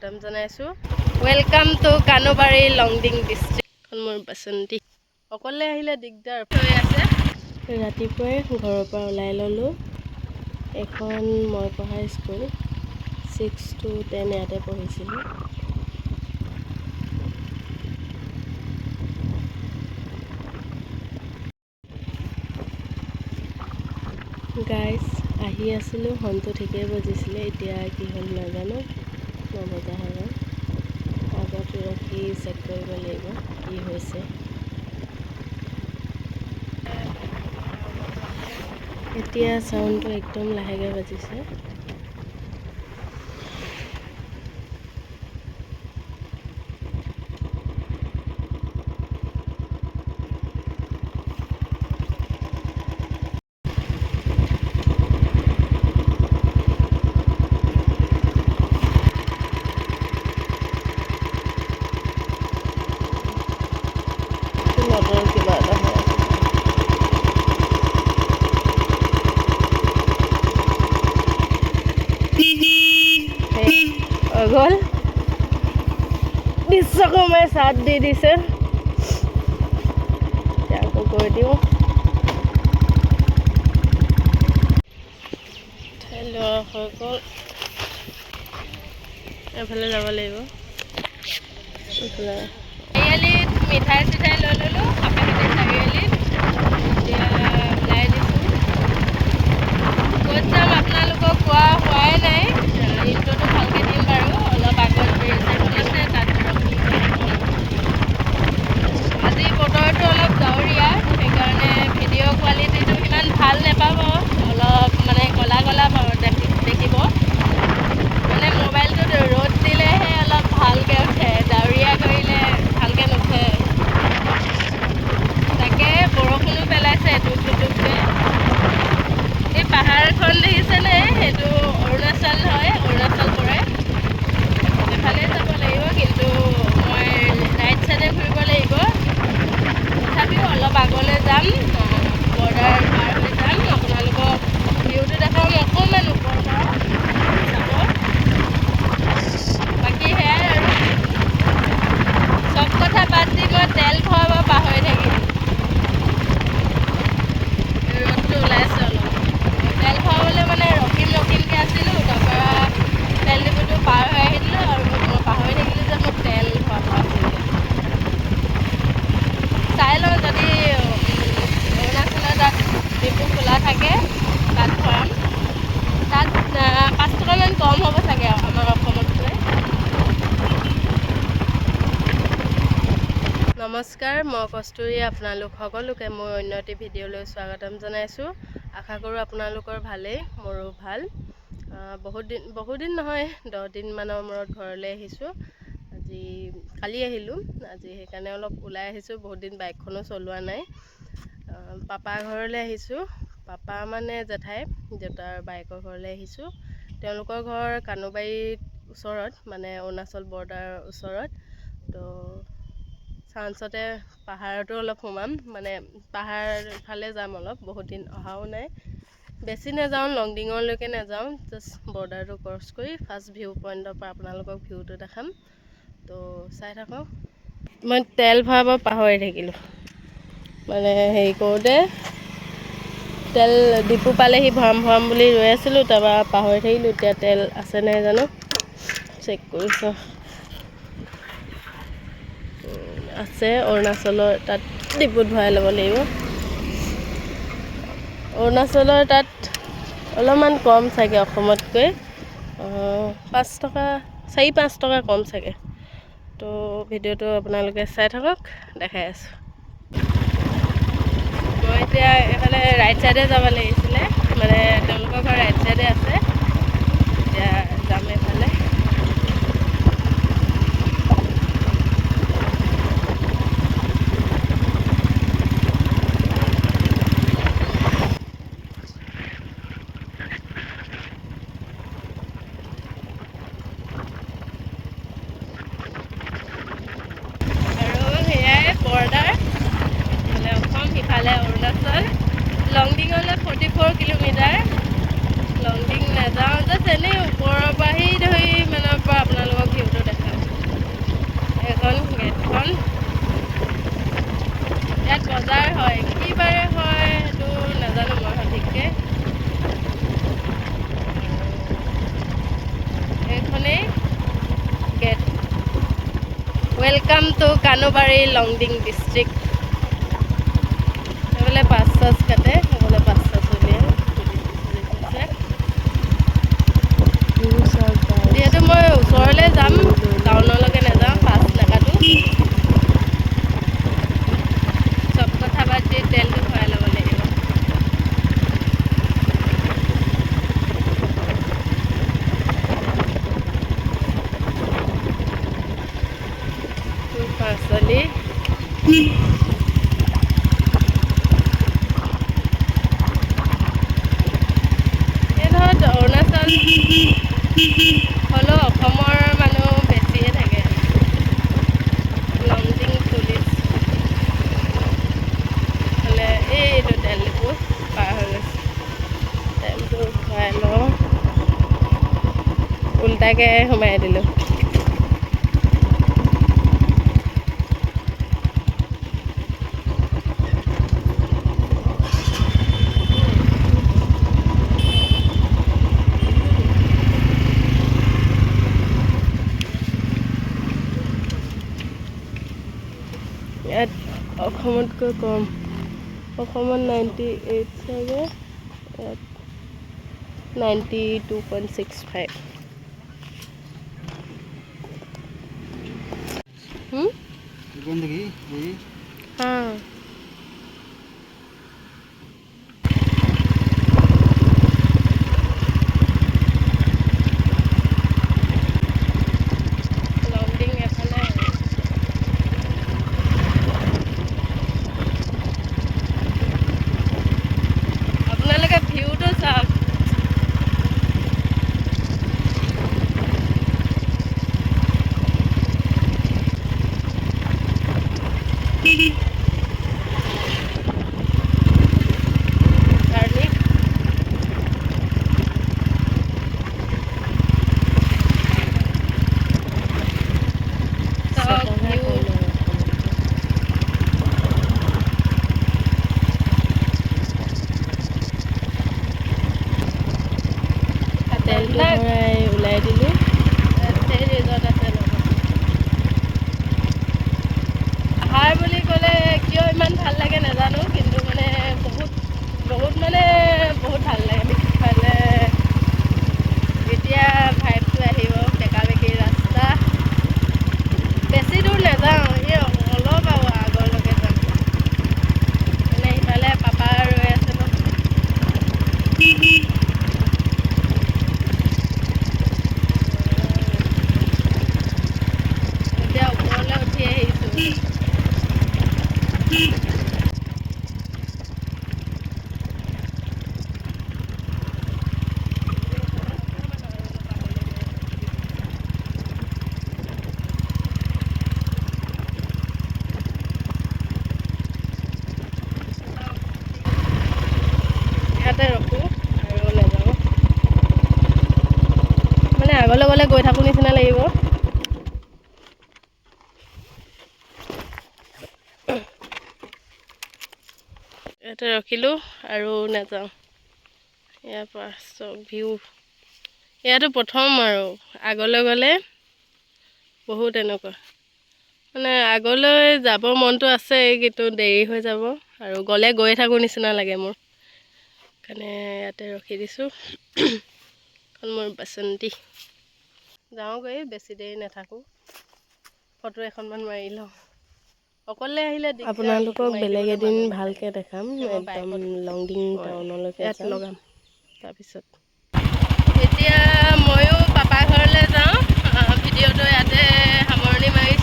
স্বাগতম জনাইছোঁ। Welcome to Kanubari Longding district. মোৰ বাচন্তি অকলে আহিলে দিগদাৰ হৈ আছে। ৰাতিপুৱাই ঘৰৰ পৰা ওলাই ল'লোঁ। এখন মই পঢ়া স্কুল 6 to 10 ইয়াতে পঢ়িছিলোঁ। গাইজ আহি আছিলোঁ, হৰ্ণটো ঠিকেই বজিছিলে। এতিয়া কি হ'ল নাজানো, নবজা হৈ গ'ল। আগত ৰখি চেক কৰিব লাগিব কি হৈছে। এতিয়া চাউণ্ডটো একদম লাহেকৈ বাজিছে। মটৰ কিবা এটা হৈ আছে। গ'ল বিশ্বকৰ্মাই চাট দি দিছে। এতিয়া আকৌ গৈ দিওঁ। ঠাই লোৱা হৈ গ'ল। এফালে যাব লাগিব। চাৰিআলিত মিঠাই চিঠাই লৈ ল'লোঁ। কাপাসিতি চাৰিআলিত এতিয়া ওলাই দিছোঁ। ক'ত যাম আপোনালোকক কোৱা হোৱাই নাই। ইণ্ট্ৰ'টো ভালকৈ দিম বাৰু। অলপ আগত ৰিচেপশ্যন আছে, তাত ৰখি আজি বতৰটো অলপ ডাৱৰীয়া, সেইকাৰণে ভিডিঅ' কোৱালিটিটো ইমান ভাল নাপাব। অলপ মানে ক'লা ক'লা দেখিব। মানে মোবাইলটোত ৰ'দ দিলেহে অলপ ভালকৈ উঠে, ডাৱৰীয়া কৰিলে ভালকৈ নুঠে। তাকে বৰষুণো পেলাইছে এটুপ দুটুপকৈ। এই পাহাৰখন দেখিছেনে? সেইটো অৰুণাচল হয়, অৰুণাচল পৰে। সেইফালে যাব লাগিব, কিন্তু মই ৰাইট চাইডে ঘূৰিব লাগিব। তথাপিও অলপ আগলৈ যাম, বৰ্ডাৰ পাৰ হৈ যাম। আপোনালোকক ভিউটো দেখাম অকণমান ওপৰৰ পৰা চাব। বাকী সেয়াই আৰু। চব কথা বাদ দি মই তেল ভৰাব পাহৰি থাকিলোঁ। ৰ'দটো ওলাইছে অলপ। তেল ভৰাবলৈ মানে ৰখিমকৈ আছিলোঁ, তাৰপৰা তেল ডিপুটো পাৰ হৈ আহিলোঁ আৰু মই পাহৰি থাকিলোঁ যে মোৰ তেল ভৰাব আছিলে। চাই লওঁ যদি অৰুণাচলৰ তাত ডিপু খোলা থাকে, তাত ভৰাম। তাত 5 টকামান কম হ'ব চাগে আমাৰ অসমতকৈ। নমস্কাৰ, মই কস্তুৰী। আপোনালোক সকলোকে মোৰ অন্য এটি ভিডিঅ'লৈ স্বাগতম জনাইছোঁ। আশা কৰোঁ আপোনালোকৰ ভালেই, মোৰো ভাল। বহুদিন নহয়, 10 দিনমানৰ মূৰত ঘৰলৈ আহিছোঁ। কালি আহিলোঁ। আজি সেইকাৰণে অলপ ওলাই আহিছোঁ। বহুত দিন বাইকখনো চলোৱা নাই। পাপা ঘৰলৈ আহিছোঁ। পাপা মানে জেঠাই, দেউতাৰ বাইকৰ ঘৰলৈ আহিছোঁ। তেওঁলোকৰ ঘৰ কানুবাৰীত ওচৰত, মানে অৰুণাচল বৰ্ডাৰৰ ওচৰত। তো চাঞ্চতে পাহাৰতো অলপ সোমাম, মানে পাহাৰ ফালে যাম অলপ। বহুত দিন অহাও নাই। বেছি নাযাওঁ, লংডিঙলৈকে নাযাওঁ, জাষ্ট বৰ্ডাৰটো ক্ৰছ কৰি ফাৰ্ষ্ট ভিউ পইণ্টৰ পৰা আপোনালোকক ভিউটো দেখাম। তো চাই থাকক। মই তেল ভৰাব পাহৰি থাকিলোঁ। মানে হেৰি কৰোঁতে তেল ডিপু পালেহি ভৰাম বুলি ৰৈ আছিলোঁ, তাৰপৰা পাহৰি থাকিলোঁ। এতিয়া তেল আছে নাই জানো, চেক কৰিছোঁ। আছে, অৰুণাচলৰ তাত ডিপুত ভৰাই ল'ব লাগিব। অৰুণাচলৰ তাত অলপমান কম চাগে অসমতকৈ, 5 টকা 4-5 টকা কম চাগে। তো ভিডিঅ'টো আপোনালোকে চাই থাকক, দেখাই আছোঁ। মই এতিয়া এইফালে ৰাইট চাইডে যাব লাগিছিলে, মানে তেওঁলোকৰ ঘৰ ৰাইট চাইডে আছে। এতিয়া যাম এইফালে। বৰ্ডাৰ ইফালে অসম, সিফালে অৰুণাচল। লংডিঙলৈ 44 কিলোমিটাৰ। লংডিং নাযাওঁ, জাষ্ট এনেই ওপৰৰ পৰাহি ধৰি মানৰ পৰা আপোনালোকক ভিউটো welcome to Kanubari Longding district. সেইফালে বাছ চাছ কাটে, সেইফালে বাছ চাছ উলিয়াই যিহেতু মই ওচৰলৈ যাম, টাউনলৈকে নাযাওঁ, বাছ নাকাটো। চব কথা বাদ দি তেলটো ভৰাই ল'ব লাগিব। পাচলি এই ধৰক অৰুণাচল হ'লেও অসমৰ মানুহ বেছিয়ে থাকে। লংডিং পুলিচ হ'লে এইটো তেল ডিপু পাৰ হৈ গৈছে। তেলটো ভৰাই লওঁ, উল্টাকৈ সোমাই দিলোঁ। ইয়াত অসমতকৈ কম, অসমত 98 চাগে, ইয়াত 92.65। हाँ তেলটো ভৰাই ওলাই দিলোঁ। সেই ৰিজৰ্ট আছে লগত। আহাৰ বুলি ক'লে কিয় ইমান ভাল লাগে নাজানো, কিন্তু মানে বহুত মানে বহুত ভাল লাগে। মানে এতিয়া ভাইবটো আহিব, বেকা বেকি ৰাস্তা, বেছি দূৰ নাযাওঁ, এই অলপ আৰু আগলৈকে যাম। মানে ইফালে পাপা ৰৈ আছে ন। এতিয়া ওপৰলৈ উঠি আহিছোঁ। ইয়াতে ৰখোঁ আৰু নাযাওঁ, মানে আগলৈ গ'লে গৈ থাকোঁ নিচিনা লাগিব। ইয়াতে ৰখিলোঁ আৰু নাযাওঁ। ইয়াৰ পৰা চব ভিউ, ইয়াতো প্ৰথম আৰু আগলৈ গ'লে বহুত এনেকুৱা, মানে আগলৈ যাব মনটো আছে, কিন্তু দেৰি হৈ যাব আৰু গ'লে গৈ থাকোঁ নিচিনা লাগে মোৰ। সেইকাৰণে ইয়াতে ৰখি দিছোঁ। এখন মোৰ বাচন্তি, যাওঁগৈ, বেছি দেৰি নাথাকোঁ, ফটো এখনমান মাৰি লওঁ। অকলে আহিলে আপোনালোকক বেলেগ এদিন ভালকৈ দেখাম, একদম লংডিং টাউনলৈকে ইয়াত লগাম। তাৰপিছত এতিয়া ময়ো পাপা ঘৰলৈ যাওঁ, ভিডিঅ'টো ইয়াতে সামৰণি মাৰিছোঁ।